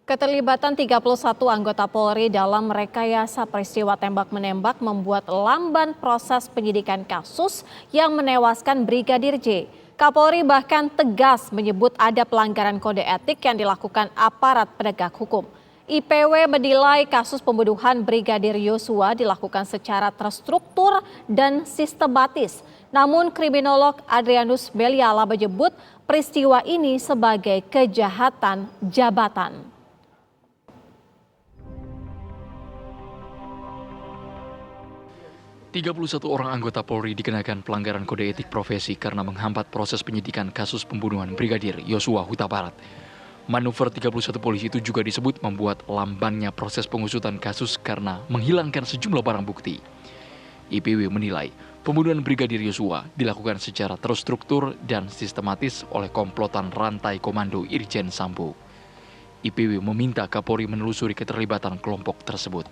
Keterlibatan 31 anggota Polri dalam rekayasa peristiwa tembak-menembak membuat lamban proses penyidikan kasus yang menewaskan Brigadir J. Kapolri bahkan tegas menyebut ada pelanggaran kode etik yang dilakukan aparat penegak hukum. IPW menilai kasus pembunuhan Brigadir Yosua dilakukan secara terstruktur dan sistematis. Namun kriminolog Adrianus Meliala menyebut peristiwa ini sebagai kejahatan jabatan. 31 orang anggota Polri dikenakan pelanggaran kode etik profesi karena menghambat proses penyidikan kasus pembunuhan Brigadir Yosua Huta Barat. Manuver 31 polisi itu juga disebut membuat lambannya proses pengusutan kasus karena menghilangkan sejumlah barang bukti. IPW menilai pembunuhan Brigadir Yosua dilakukan secara terstruktur dan sistematis oleh komplotan rantai komando Irjen Sambo. IPW meminta Kapolri menelusuri keterlibatan kelompok tersebut.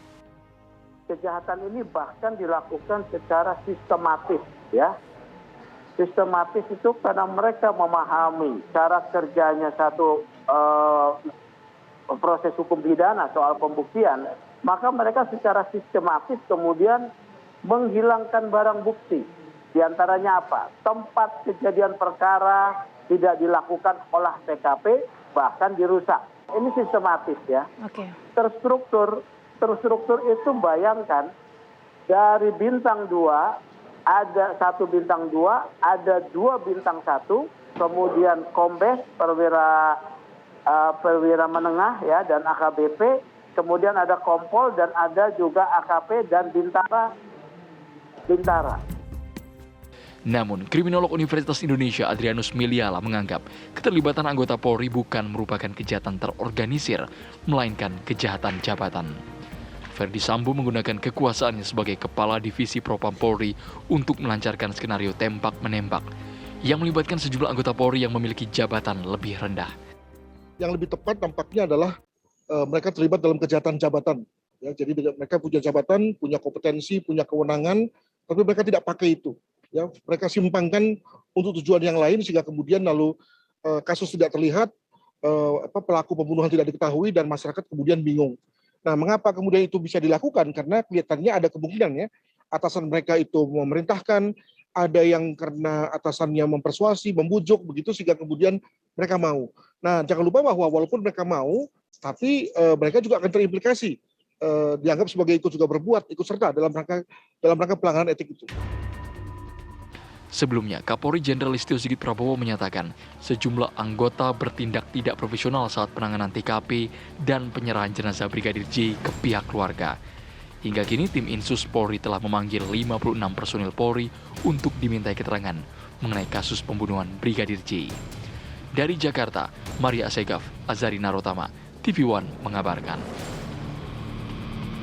Kejahatan ini bahkan dilakukan secara sistematis, ya. Sistematis itu karena mereka memahami cara kerjanya satu proses hukum pidana soal pembuktian, maka mereka secara sistematis kemudian menghilangkan barang bukti. Di antaranya apa? Tempat kejadian perkara tidak dilakukan olah TKP, bahkan dirusak. Ini sistematis, ya. Oke. Terstruktur itu bayangkan dari bintang 2 ada 1 bintang 2, ada 2 bintang 1, kemudian kombes perwira menengah, ya, dan AKBP, kemudian ada kompol dan ada juga AKP dan bintara. Namun, kriminolog Universitas Indonesia Adrianus Meliala menganggap keterlibatan anggota Polri bukan merupakan kejahatan terorganisir, melainkan kejahatan jabatan. Ferdi Sambo menggunakan kekuasaannya sebagai Kepala Divisi Propam Polri untuk melancarkan skenario tembak-menembak yang melibatkan sejumlah anggota Polri yang memiliki jabatan lebih rendah. Yang lebih tepat nampaknya adalah mereka terlibat dalam kejahatan jabatan. Ya, jadi mereka punya jabatan, punya kompetensi, punya kewenangan, tapi mereka tidak pakai itu. Ya, mereka simpangkan untuk tujuan yang lain sehingga kemudian lalu kasus tidak terlihat, pelaku pembunuhan tidak diketahui dan masyarakat kemudian bingung. Nah, mengapa kemudian itu bisa dilakukan? Karena kelihatannya ada kemungkinan, ya, atasan mereka itu memerintahkan, ada yang karena atasannya mempersuasi, membujuk begitu sehingga kemudian mereka mau. Nah, jangan lupa bahwa walaupun mereka mau, tapi mereka juga akan terimplikasi, dianggap sebagai ikut juga berbuat, ikut serta dalam rangka pelanggaran etik itu. Sebelumnya, Kapolri Jenderal Listio Sigit Prabowo menyatakan sejumlah anggota bertindak tidak profesional saat penanganan TKP dan penyerahan jenazah Brigadir J ke pihak keluarga. Hingga kini tim Insus Polri telah memanggil 56 personil Polri untuk dimintai keterangan mengenai kasus pembunuhan Brigadir J. Dari Jakarta, Maria Asegaf, Azari Narotama, TV One mengabarkan.